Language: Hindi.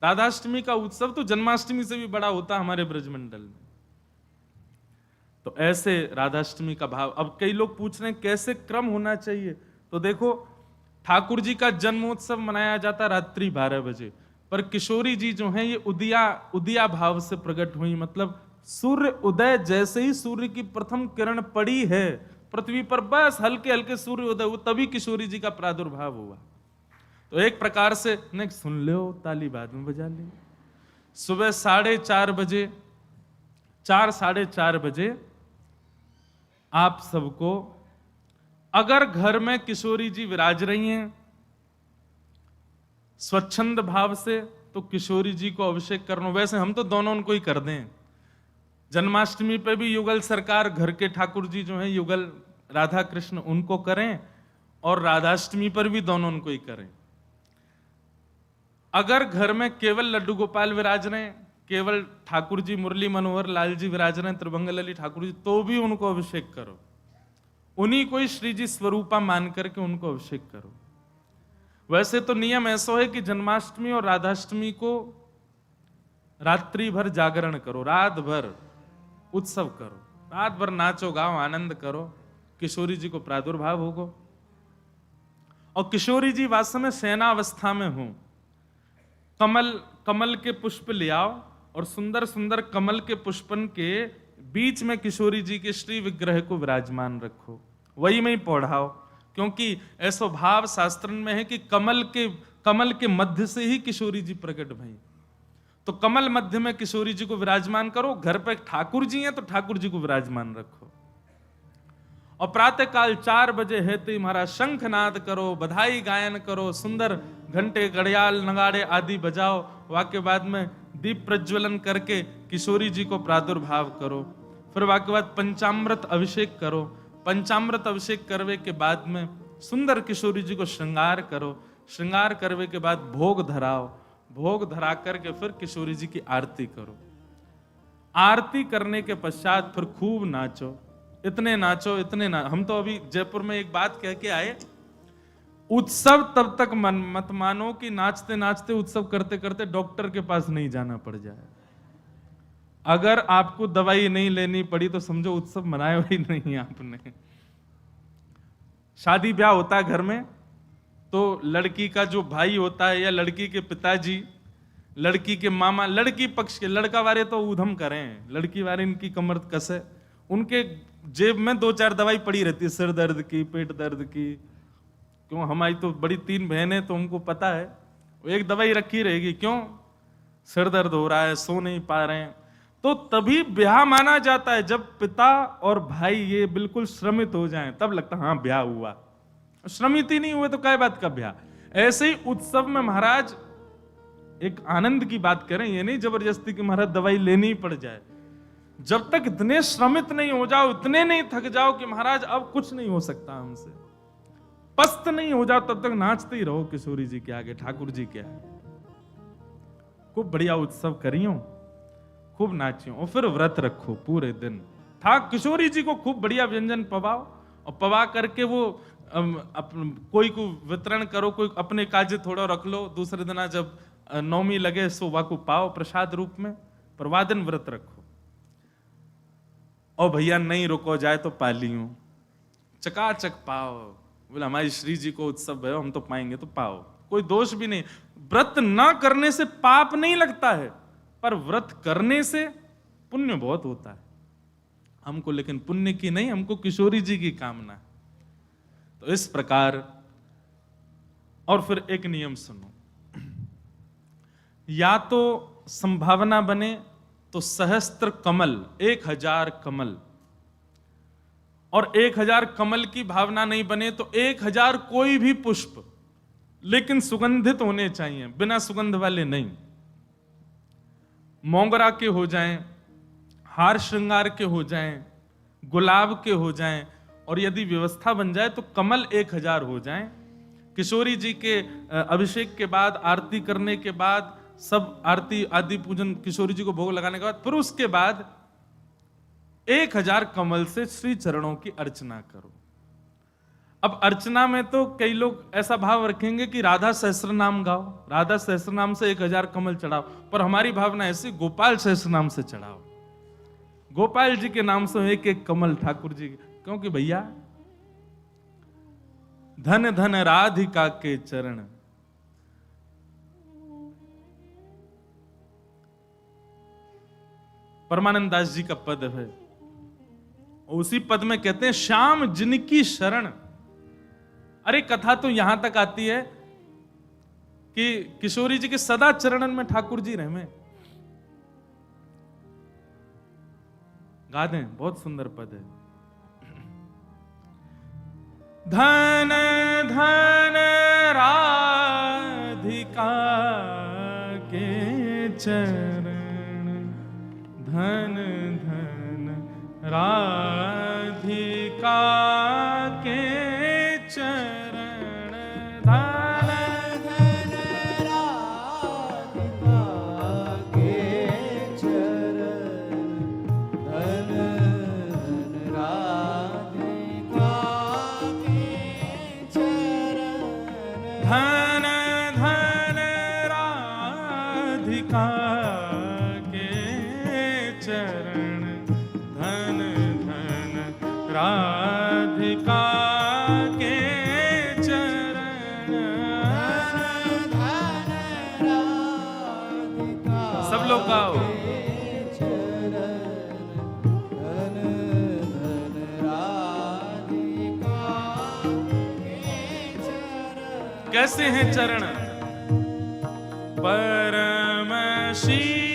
राधाष्टमी का उत्सव तो जन्माष्टमी से भी बड़ा होता है हमारे ब्रजमंडल में। तो ऐसे राधाष्टमी का भाव। अब कई लोग पूछ रहे हैं कैसे क्रम होना चाहिए, तो देखो ठाकुर जी का जन्मोत्सव मनाया जाता रात्रि 12 बजे, पर किशोरी जी जो हैं ये उदिया भाव से प्रकट हुई। मतलब सूर्य उदय, जैसे ही सूर्य की प्रथम किरण पड़ी है पृथ्वी पर, बस हल्के हल्के सूर्य उदय हुआ, तभी किशोरी जी का प्रादुर्भाव हुआ। तो एक प्रकार से नहीं, सुन लो ताली बाद में बजा ले। सुबह 4:30 बजे, 4-4:30 बजे आप सबको, अगर घर में किशोरी जी विराज रही हैं स्वच्छंद भाव से, तो किशोरी जी को अभिषेक करना। वैसे हम तो दोनों उनको ही कर दें। जन्माष्टमी पे भी युगल सरकार, घर के ठाकुर जी जो हैं युगल राधा कृष्ण, उनको करें, और राधाष्टमी पर भी दोनों उनको ही करें। अगर घर में केवल लड्डू गोपाल विराज रहे हैं, केवल ठाकुर जी मुरली मनोहर लाल जी विराज रहे हैं, त्रिभंग लली ठाकुर जी, तो भी उनको अभिषेक करो। उन्हीं को ही श्री जी स्वरूपा मान करके उनको अभिषेक करो। वैसे तो नियम ऐसा है कि जन्माष्टमी और राधाष्टमी को रात्रि भर जागरण करो, रात भर उत्सव करो, रात भर नाचो गाओ आनंद करो, किशोरी जी को प्रादुर्भाव होगा। और किशोरी जी वास्तव में शयनावस्था में हो, कमल के पुष्प ले आओ और सुंदर सुंदर कमल के पुष्पन के बीच में किशोरी जी के श्री विग्रह को विराजमान रखो, वही में ही पौढ़ाओ। क्योंकि ऐसा भाव शास्त्र में है कि कमल के मध्य से ही किशोरी जी प्रकट भई। तो कमल मध्य में किशोरी जी को विराजमान करो। घर पे ठाकुर जी हैं तो ठाकुर जी को विराजमान रखो। और प्रातः काल 4 बजे है तो महाराज शंखनाद करो, बधाई गायन करो, सुंदर घंटे घड़ियाल नगाड़े आदि बजाओ। वाक्य बाद में दीप प्रज्वलन करके किशोरी जी को प्रादुर्भाव करो। फिर वाक्य बाद पंचामृत अभिषेक करो। पंचामृत अभिषेक करवे के बाद में सुंदर किशोरी जी को श्रृंगार करो। श्रृंगार करवे के बाद भोग धराओ। भोग धरा करके फिर किशोरी जी की आरती करो। आरती करने के पश्चात फिर खूब नाचो, इतने नाचो इतने हम तो अभी जयपुर में एक बात कह के आए, उत्सव तब तक मत मानो कि नाचते नाचते उत्सव करते करते डॉक्टर के पास नहीं जाना पड़ जाए। अगर आपको दवाई नहीं लेनी पड़ी तो समझो उत्सव मनाया ही नहीं आपने। शादी ब्याह होता है घर में, तो लड़की का जो भाई होता है या लड़की के पिताजी, लड़की के मामा, लड़की पक्ष के, लड़का वाले तो ऊधम करें, लड़की वाले इनकी कमर कसे, उनके जेब में 2-4 दवाई पड़ी रहती है, सिर दर्द की, पेट दर्द की। क्यों, हमारी तो बड़ी 3 बहनें, तो उनको पता है, एक दवाई रखी रहेगी। क्यों, सिर दर्द हो रहा है, सो नहीं पा रहे हैं। तो तभी ब्याह माना जाता है जब पिता और भाई ये बिल्कुल श्रमित हो जाएं, तब लगता है हाँ ब्याह हुआ। श्रमित ही नहीं हुए तो क्या बात का ब्याह। ऐसे ही उत्सव में महाराज एक आनंद की बात करें, ये नहीं जबरदस्ती कि महाराज दवाई लेनी ही पड़ जाए। जब तक इतने श्रमित नहीं हो जाओ, इतने नहीं थक जाओ कि महाराज अब कुछ नहीं हो सकता हमसे, पस्त नहीं हो जाओ, तब तक नाचते ही रहो किशोरी जी के आगे, ठाकुर जी के आगे। खूब बढ़िया उत्सव करियो, खूब नाचियो, और फिर व्रत रखो पूरे दिन। किशोरी जी को खूब बढ़िया व्यंजन पवाओ, और पवा करके वो कोई को वितरण करो, कोई अपने काजे थोड़ा रख लो, दूसरे दिन जब नौमी लगे सोवा को पाओ प्रसाद रूप में, पर वादन व्रत रखो। और भैया नहीं रुको जाए तो पालियो, चकाचक पाओ। बोले हमारी श्री जी को उत्सव है, हम तो पाएंगे तो पाओ, कोई दोष भी नहीं। व्रत ना करने से पाप नहीं लगता है, पर व्रत करने से पुण्य बहुत होता है हमको, लेकिन पुण्य की नहीं, हमको किशोरी जी की कामना है। तो इस प्रकार, और फिर एक नियम सुनो, या तो संभावना बने तो सहस्त्र कमल, 1000 कमल, और 1000 कमल की भावना नहीं बने तो 1000 कोई भी पुष्प, लेकिन सुगंधित होने चाहिए, बिना सुगंध वाले नहीं। मोगरा के हो जाएं, हार श्रृंगार के हो जाएं, गुलाब के हो जाएं, और यदि व्यवस्था बन जाए तो कमल 1000 हो जाएं। किशोरी जी के अभिषेक के बाद, आरती करने के बाद, सब आरती आदि पूजन किशोरी जी को भोग लगाने के बाद, फिर उसके बाद 1000 कमल से श्री चरणों की अर्चना करो। अब अर्चना में तो कई लोग ऐसा भाव रखेंगे कि राधा सहस्त्र नाम गाओ, राधा सहस्त्र नाम से 1000 कमल चढ़ाओ, पर हमारी भावना ऐसी गोपाल सहस्त्र नाम से चढ़ाओ, गोपाल जी के नाम से एक एक कमल ठाकुर जी, क्योंकि भैया धन धन राधिका के चरण, परमानंद दास जी का पद है, उसी पद में कहते हैं श्याम जिनकी शरण। अरे कथा तो यहां तक आती है कि किशोरी जी के सदा चरणन में ठाकुर जी रहे। गा दें, बहुत सुंदर पद है। धन धन राधिका के चरण, धन धन राधिका के चरण, धन धन राधिका के चरण, धन धन राधिका के चरण, धन धन राधिका के चरण, धन धन राधिका के चरण, धन राधिका सब लोग गाओ। के चरण, धन धन राधिका के चरण। कैसे हैं चरण? परम शील